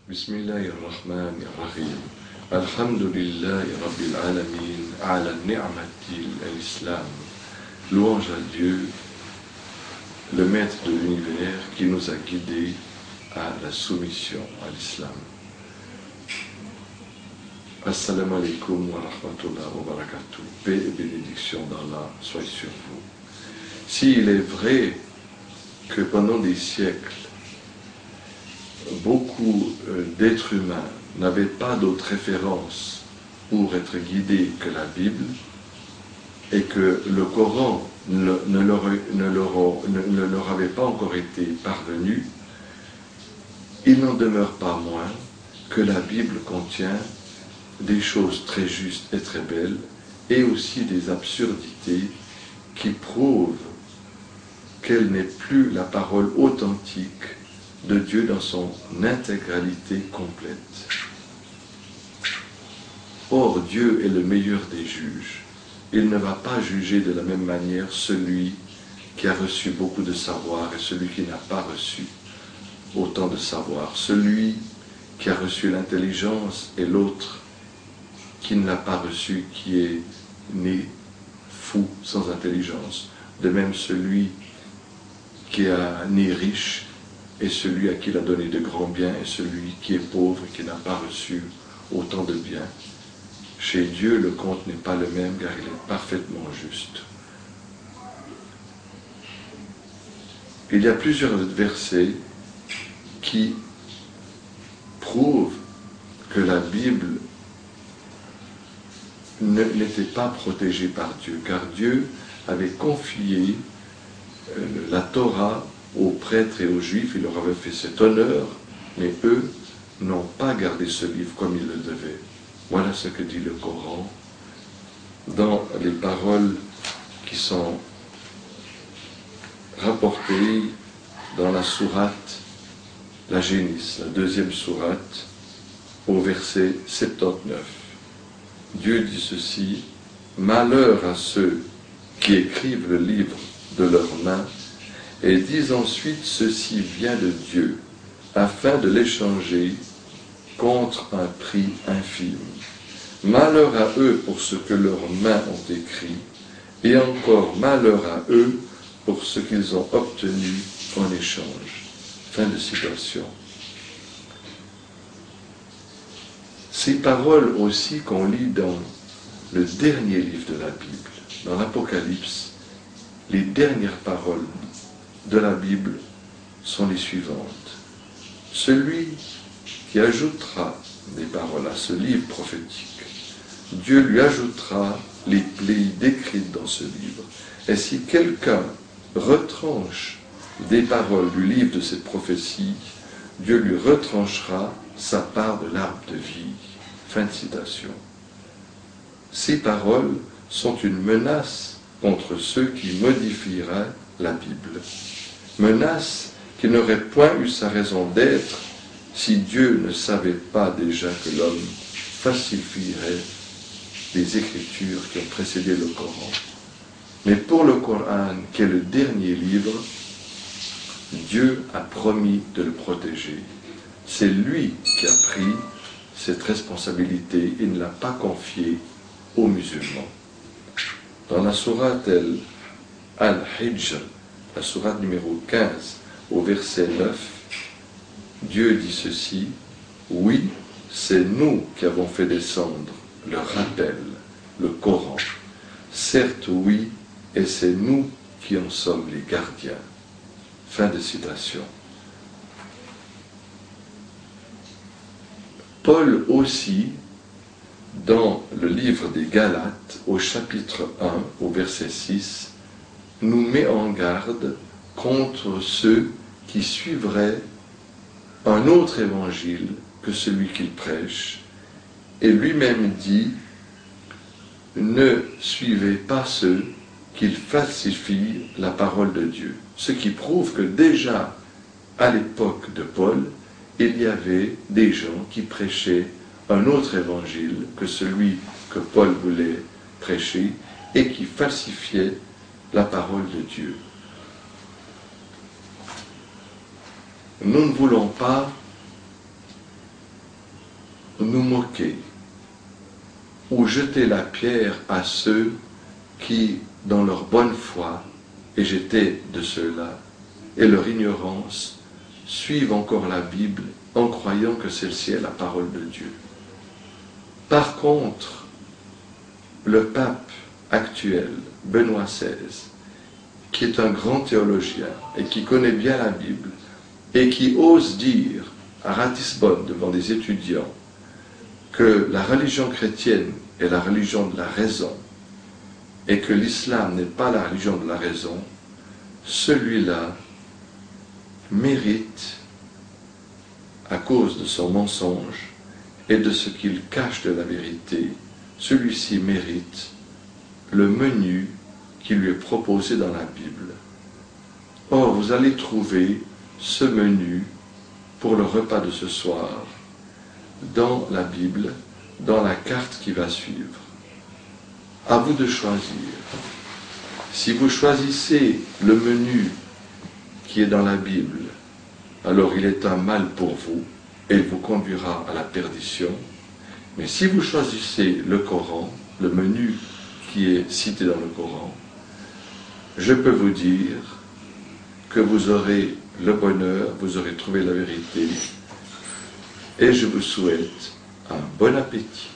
بسم الله الرحمن الرحيم الحمد لله رب العالمين على النعمة الإسلام. Louange à Dieu, le maître de l'univers qui nous a guidés à la soumission à l'islam. Assalamu alaikum wa rahmatullah wa barakatuh. Paix et bénédiction d'Allah soient sur vous. S'il est vrai que pendant des siècles, beaucoup d'êtres humains n'avaient pas d'autre référence pour être guidés que la Bible et que le Coran ne leur avait pas encore été parvenu, il n'en demeure pas moins que la Bible contient des choses très justes et très belles et aussi des absurdités qui prouvent qu'elle n'est plus la parole authentique de Dieu dans son intégralité complète. Or, Dieu est le meilleur des juges. Il ne va pas juger de la même manière celui qui a reçu beaucoup de savoir et celui qui n'a pas reçu autant de savoir. Celui qui a reçu l'intelligence et l'autre qui ne l'a pas reçu, qui est né fou, sans intelligence. De même, celui qui a né riche et celui à qui il a donné de grands biens et celui qui est pauvre et qui n'a pas reçu autant de biens. Chez Dieu, le compte n'est pas le même car il est parfaitement juste. Il y a plusieurs versets qui prouvent que la Bible n'était pas protégée par Dieu, car Dieu avait confié la Torah aux prêtres et aux juifs, il leur avait fait cet honneur, mais eux n'ont pas gardé ce livre comme ils le devaient. Voilà ce que dit le Coran dans les paroles qui sont rapportées dans la sourate, la Génis, la deuxième sourate, au verset 79. Dieu dit ceci: malheur à ceux qui écrivent le livre de leurs mains et disent ensuite ceci vient de Dieu, afin de l'échanger contre un prix infime. Malheur à eux pour ce que leurs mains ont écrit, et encore malheur à eux pour ce qu'ils ont obtenu en échange. Fin de citation. Ces paroles aussi qu'on lit dans le dernier livre de la Bible, dans l'Apocalypse, les dernières paroles de la Bible sont les suivantes. Celui qui ajoutera des paroles à ce livre prophétique, Dieu lui ajoutera les plaies décrites dans ce livre. Et si quelqu'un retranche des paroles du livre de cette prophétie, Dieu lui retranchera sa part de l'arbre de vie. Fin de citation. Ces paroles sont une menace contre ceux qui modifieraient la Bible. Menace qui n'aurait point eu sa raison d'être si Dieu ne savait pas déjà que l'homme falsifierait les Écritures qui ont précédé le Coran. Mais pour le Coran, qui est le dernier livre, Dieu a promis de le protéger. C'est lui qui a pris cette responsabilité et ne l'a pas confiée aux musulmans. Dans la sourate Al-Hijr, la sourate numéro 15, au verset 9, Dieu dit ceci: oui, c'est nous qui avons fait descendre le rappel, le Coran. Certes, oui, et c'est nous qui en sommes les gardiens. Fin de citation. Paul aussi, dans le livre des Galates, au chapitre 1, au verset 6, nous met en garde contre ceux qui suivraient un autre évangile que celui qu'il prêche, et lui-même dit: ne suivez pas ceux qui falsifient la parole de Dieu. Ce qui prouve que déjà à l'époque de Paul, il y avait des gens qui prêchaient un autre évangile que celui que Paul voulait prêcher et qui falsifiaient la parole de Dieu. Nous ne voulons pas nous moquer ou jeter la pierre à ceux qui, dans leur bonne foi, et j'étais de ceux-là, et leur ignorance, suivent encore la Bible en croyant que celle-ci est la parole de Dieu. Par contre, le pape actuel, Benoît XVI, qui est un grand théologien et qui connaît bien la Bible, et qui ose dire à Ratisbonne devant des étudiants que la religion chrétienne est la religion de la raison et que l'islam n'est pas la religion de la raison, celui-là mérite, à cause de son mensonge et de ce qu'il cache de la vérité, celui-ci mérite le menu qui lui est proposé dans la Bible. Or, vous allez trouver ce menu pour le repas de ce soir dans la Bible, dans la carte qui va suivre. À vous de choisir. Si vous choisissez le menu qui est dans la Bible, alors il est un mal pour vous et il vous conduira à la perdition. Mais si vous choisissez le Coran, le menu qui est cité dans le Coran, je peux vous dire que vous aurez le bonheur, vous aurez trouvé la vérité, et je vous souhaite un bon appétit.